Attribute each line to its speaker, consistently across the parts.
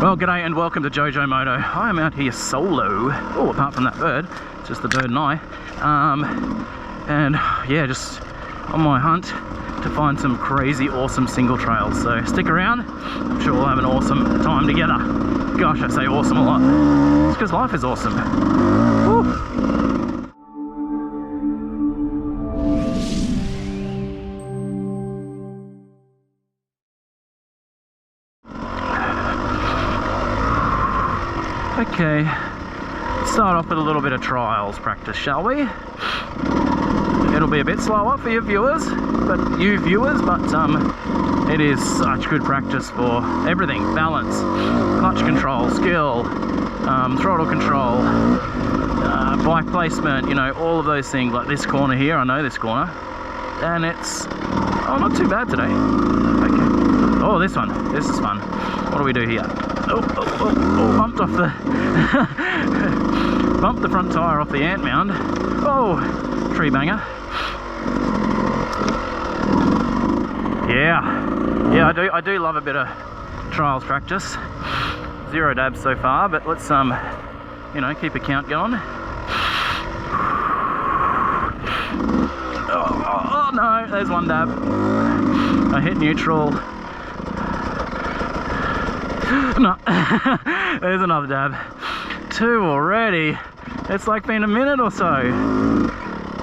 Speaker 1: Well, g'day and welcome to JoeJoeMoto. I am out here solo. Oh, apart from that bird, it's just the bird and I. And yeah, just on my hunt to find some crazy awesome single trails. So stick around. I'm sure we'll have an awesome time together. Gosh, I say awesome a lot. It's because life is awesome. Woo. Okay, let's start off with a little bit of trials practice, shall we? It'll be a bit slower for you viewers, but it is such good practice for everything. Balance, clutch control, skill, throttle control, bike placement, you know, all of those things. Like this corner here, I know this corner, and it's not too bad today. Okay. Oh, this one, this is fun. What do we do here? Oh, bumped off the bumped the front tire off the ant mound. Oh, tree banger. Yeah, I do love a bit of trials practice. 0 dabs so far, but let's you know, keep a count going. Oh no, there's 1 dab. I hit neutral. No, there's another dab. 2 already. It's like been a minute or so.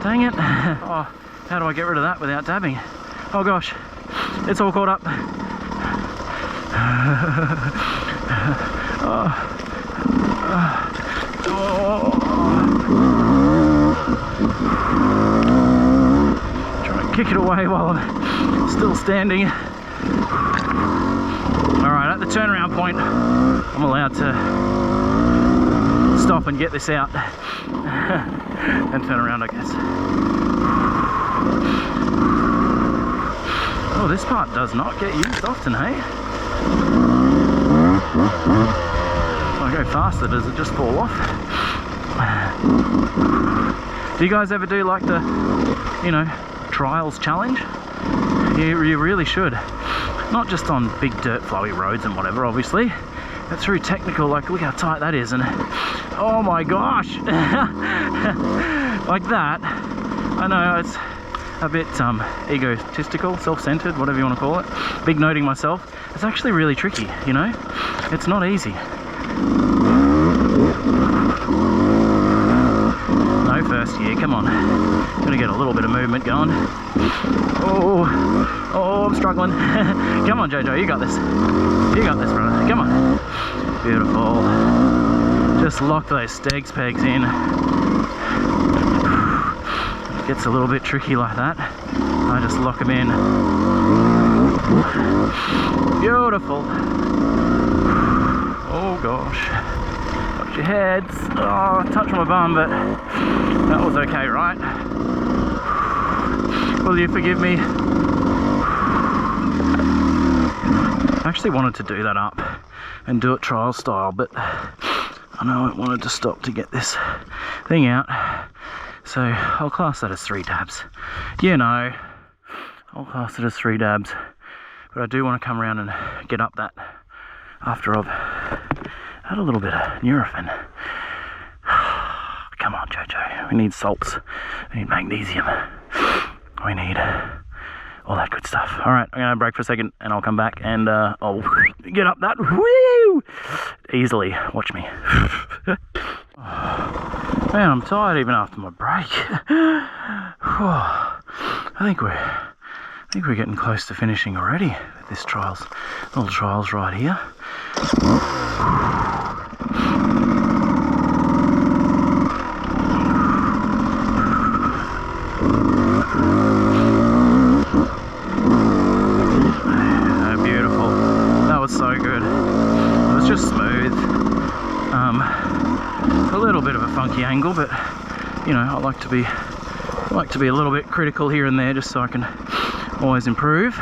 Speaker 1: Dang it. Oh, how do I get rid of that without dabbing? Oh gosh, it's all caught up. Try and kick it away while I'm still standing. Alright, at the turnaround point, I'm allowed to stop and get this out and turn around, I guess. Oh, this part does not get used often, hey? If I go faster, does it just fall off? Do you guys ever do like the, you know, trials challenge? You really should. Not just on big dirt flowy roads and whatever, obviously, but through technical, like look how tight that is, and oh my gosh. Like that. I know it's a bit egotistical, self-centered, whatever you want to call it, big noting myself. It's actually really tricky, you know, it's not easy. No first year, come on, gonna get a little bit of movement going. Oh, I'm struggling. Come on, Jojo, you got this. You got this, brother. Come on. Beautiful. Just lock those stegs pegs in. It gets a little bit tricky like that. I just lock them in. Beautiful. Oh gosh. Watch your heads. Oh, touch my bum, but that was okay, right? Will you forgive me? I actually wanted to do that up and do it trial style, but I know I wanted to stop to get this thing out. So I'll class that as 3 dabs. You know, I'll class it as 3 dabs. But I do want to come around and get up that after I've had a little bit of Nurofen. Come on, Jojo. We need salts. We need magnesium. We need all that good stuff. All right, I'm gonna break for a second and I'll come back and I'll get up that. Woo! Easily. Watch me. Man, I'm tired even after my break. I think we're getting close to finishing already with this little trials right here. Beautiful. That was so good. It was just smooth. A little bit of a funky angle, but you know, I like to be a little bit critical here and there, just so I can always improve.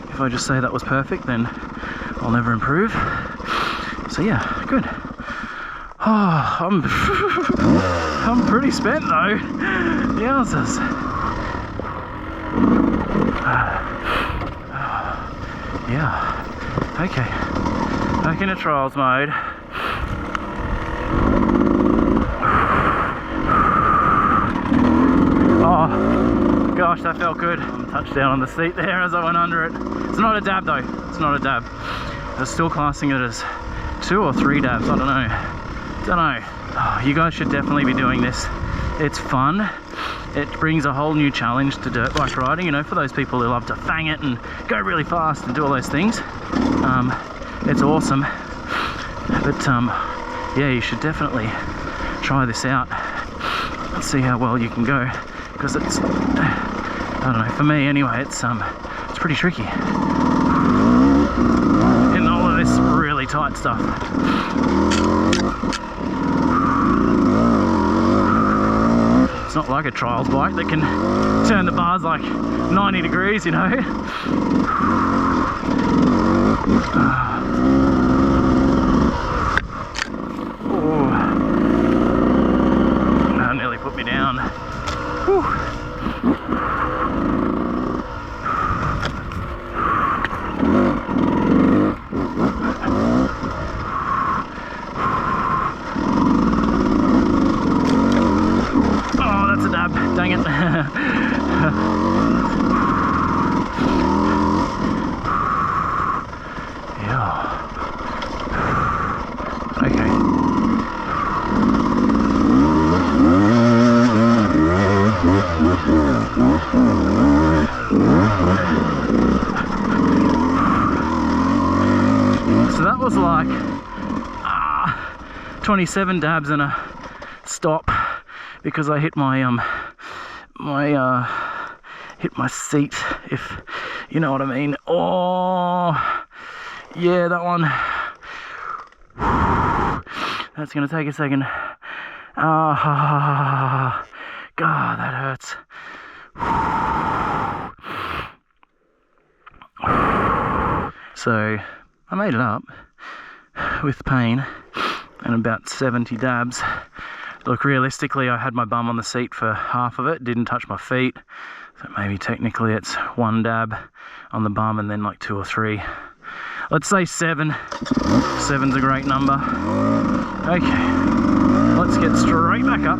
Speaker 1: If I just say that was perfect, then I'll never improve. So yeah, good. Oh, I'm pretty spent though. Yowzers. Yeah. Okay. Back into trials mode. Oh gosh, that felt good. Touchdown on the seat there as I went under it. It's not a dab though, it's not a dab. They're still classing it as 2 or 3 dabs, I don't know. Oh, you guys should definitely be doing this. It's fun. It brings a whole new challenge to dirt bike riding, you know, for those people who love to fang it and go really fast and do all those things. It's awesome. But yeah, you should definitely try this out and see how well you can go, because it's, I don't know, for me anyway, it's pretty tricky in all of this really tight stuff. It's not like a trials bike that can turn the bars like 90 degrees, you know. Oh, that nearly put me down. Whew. Dang it. Yeah. Okay. So that was like 27 dabs and a stop, because I hit my hit my seat, if you know what I mean. Oh yeah, that one. That's gonna take a second. Ah, God, that hurts. So I made it up with pain and about 70 dabs. Look, realistically, I had my bum on the seat for half of it, didn't touch my feet. So maybe technically it's 1 dab on the bum and then like 2 or 3. Let's say 7. 7's a great number. Okay, let's get straight back up.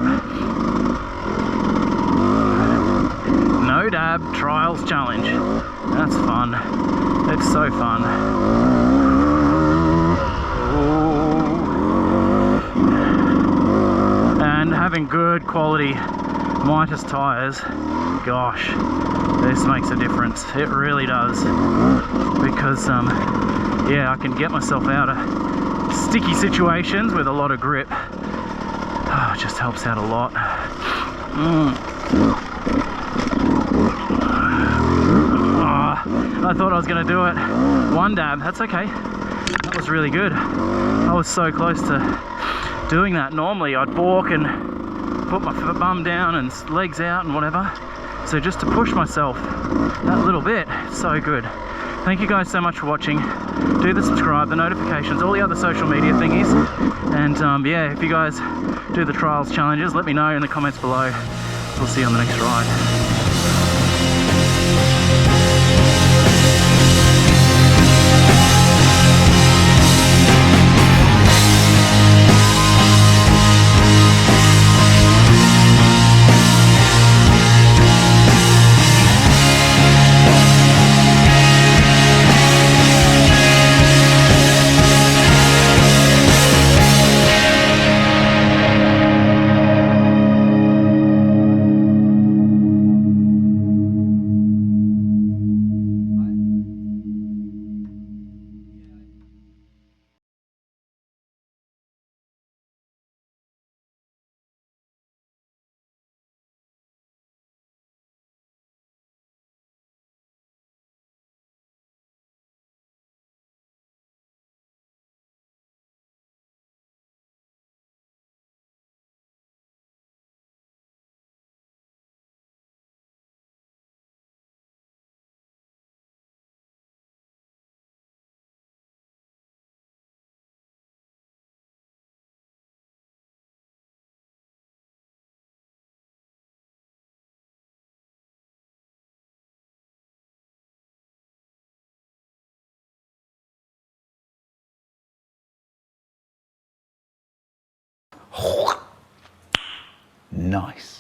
Speaker 1: No dab trials challenge. That's fun. It's so fun. And having good quality Mitas tyres, gosh, this makes a difference. It really does, because yeah, I can get myself out of sticky situations with a lot of grip. Oh, it just helps out a lot. Oh, I thought I was going to do it. 1 dab, that's okay. That was really good. I was so close to doing that. Normally I'd balk and put my bum down and legs out and whatever. So just to push myself that little bit, so good. Thank you guys so much for watching. Do the subscribe, the notifications, all the other social media thingies. And yeah, if you guys do the trials challenges, let me know in the comments below. We'll see you on the next ride.
Speaker 2: nice.